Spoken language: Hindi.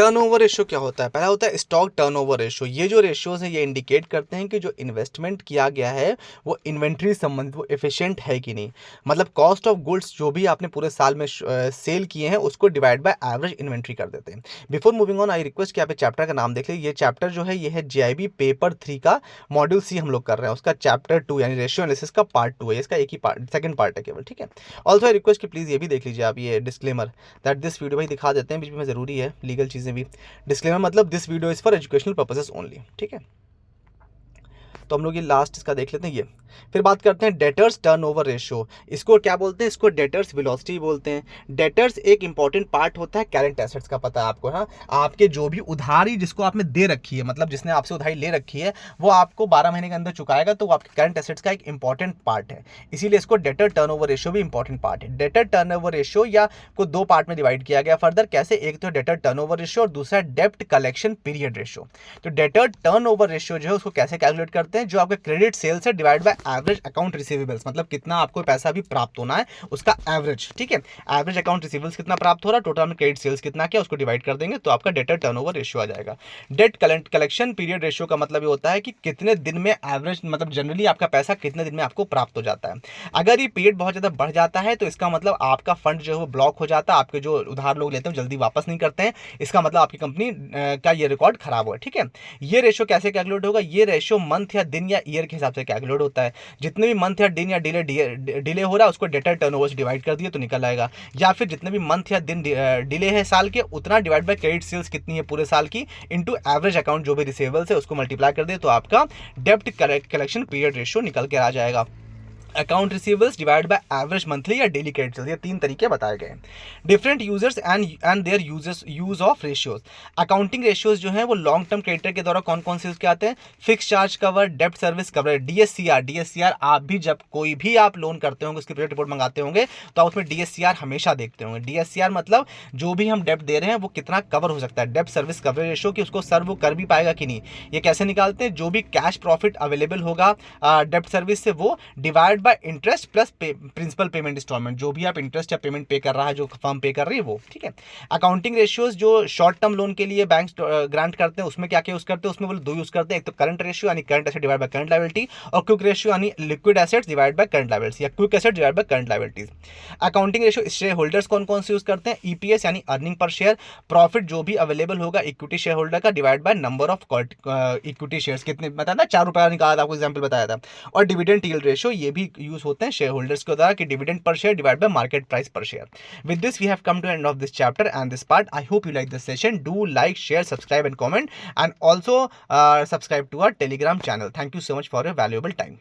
टर्नओवर रेशियो क्या होता है? पहला होता है स्टॉक टर्नओवर रेशियो। ये जो रेशियोज़ हैं ये इंडिकेट करते हैं कि जो इन्वेस्टमेंट किया गया है वो इन्वेंट्री संबंधित वो एफिशिएंट है कि नहीं। मतलब कॉस्ट ऑफ गुड्स जो भी आपने पूरे साल में सेल किए हैं उसको डिवाइड बाय एवरेज इन्वेंट्री कर देते हैं। Before moving on I request कि आप चैप्टर का नाम देख लीजिए। ये चैप्टर जो है ये है जीआईबी पेपर 3 का मॉड्यूल सी हम लोग कर रहे हैं। उसका चैप्टर 2 यानी रेशियो एनालिसिस का पार्ट 2 है। इसका एक ही पार्ट सेकंड पार्ट है केवल, ठीक है। ऑल्सो आई रिक्वेस्ट कि प्लीज़ ये भी देख लीजिए आप ये डिस्क्लेमर दैट दिस वीडियो भाई दिखा देते हैं बीच में, ज़रूरी है लीगल चीज़ें भी। डिस्क्लेमर मतलब this video is for educational purposes only, ठीक है। तो हम लोग ये लास्ट इसका देख लेते हैं ये। फिर बात करते हैं डेटर्स टर्नओवर रेशियो। इसको क्या बोलते हैं? इसको डेटर्स वेलोसिटी बोलते हैं। डेटर्स एक इंपॉर्टेंट पार्ट होता है करंट एसेट्स का, पता है आपको। हाँ, आपके जो भी उधारी जिसको आपने दे रखी है, मतलब जिसने आपसे उधारी ले रखी है वो आपको 12 महीने के अंदर चुकाएगा, तो वो आपके करंट एसेट्स का एक इंपॉर्टेंट पार्ट है। इसीलिए इसको डेटर टर्नओवर रेशियो भी इंपॉर्टेंट पार्ट है। डेटर टर्नओवर रेशियो या को दो पार्ट में डिवाइड किया गया फर्दर। कैसे? एक तो डेटर टर्नओवर रेशियो और दूसरा डेब्ट कलेक्शन पीरियड रेशियो। तो डेटर टर्नओवर रेशियो जो है उसको कैसे कैलकुलेट करते हैं? जो आपके क्रेडिट सेल्स है divide by average account receivables, मतलब कितना आपको पैसा भी प्राप्त होना है उसका एवरेज, ठीक है। एवरेज अकाउंट रिसीवेबल्स कितना प्राप्त हो रहा है, टोटल में क्रेडिट सेल्स कितना किया, उसको डिवाइड कर देंगे तो आपका डेटर टर्नओवर रेशियो आ जाएगा। डेट कलेक्शन पीरियड रेशियो का मतलब ये होता है कि कितने दिन में एवरेज, मतलब जनरली आपका पैसा कितने दिन में आपको प्राप्त हो जाता है। अगर ये पीरियड बहुत ज़्यादा बढ़ जाता है तो इसका मतलब आपका फंड जो है वो ब्लॉक हो जाता है, आपके जो उधार लोग लेते हैं जल्दी वापस नहीं करते हैं, इसका मतलब आपकी कंपनी का ये रिकॉर्ड खराब हुआ, ठीक है। ये रेशियो कैसे कैलकुलेट होगा? ये रेशियो मंथ या दिन या ईयर के हिसाब से कैलकुलेट होता है। जितने भी मंथ या दिन या डिले हो रहा है उसको डेटर टर्नओवर से डिवाइड कर दिए तो निकल आएगा। या फिर जितने भी मंथ या दिन डिले है साल के, उतना डिवाइड बाय क्रेडिट सेल्स कितनी है पूरे साल की इनटू एवरेज अकाउंट जो भी रिसीवेबल्स है उसको मल्टीप्लाई कर दिए तो आपका डेब्ट कलेक्शन पीरियड रेशियो निकल के आ जाएगा। Account receivables divide by average monthly या डेली क्रेडिट सेल्स, ये तीन तरीके बताए गए हैं। Different users and their use of ratios. Accounting ratios जो है वो लॉन्ग टर्म क्रेडिटर के द्वारा कौन कौन से उसके आते हैं? फिक्स चार्ज कवर, डेब्ट सर्विस कवर, डीएससीआर। आप भी जब कोई भी आप लोन करते होंगे उसकी क्रेडिट रिपोर्ट मंगाते होंगे तो आप उसमें डीएससीआर हमेशा देखते होंगे। डीएससीआर मतलब जो भी हम डेब्ट दे रहे हैं वो कितना कवर हो सकता है। डेब्ट सर्विस कवरेज रेशियो कि उसको सर्व वो कर भी पाएगा कि नहीं। ये कैसे निकालते हैं? जो भी कैश प्रॉफिट अवेलेबल होगा डेब्ट सर्विस से वो divide by interest plus principal payment instalment, जो भी आप इंटरेस्ट या पेमेंट पे कर रहा है, जो फर्म पे कर रही है वो, ठीक है। अकाउंटिंग रेशियोज जो शॉर्ट टर्म लोन के लिए बैंक ग्रांट करते हैं उसमें क्या क्या यूज करते हैं? उसमें वो दो यूज करते हैं, एक तो करंट रेशियो यानी current asset divide by current liability, और क्विक रेशियो यानी liquid assets divide by current liabilities या quick asset divide by current liabilities. Accounting ratio share holders कौन कौन से यूज करते हैं? ईपीएस यानी अर्निंग पर शेयर, प्रॉफिट जो भी अवेलेबल होगा इक्विटी शेयर होल्डर का divide by number of equity shares, कितने बताया था, 4 रुपया निकाला था, आपको एग्जाम्पल बताया था। और डिविडेंड यील्ड रेशियो ये भी यूज होते हैं शेयर होल्डर्स के द्वारा कि dividend per share divide by market price पर share. With this, we have come to end of this chapter and this part. I hope you like this session. Do like, share, subscribe and comment, and also subscribe to our Telegram channel. Thank you so much for your valuable time.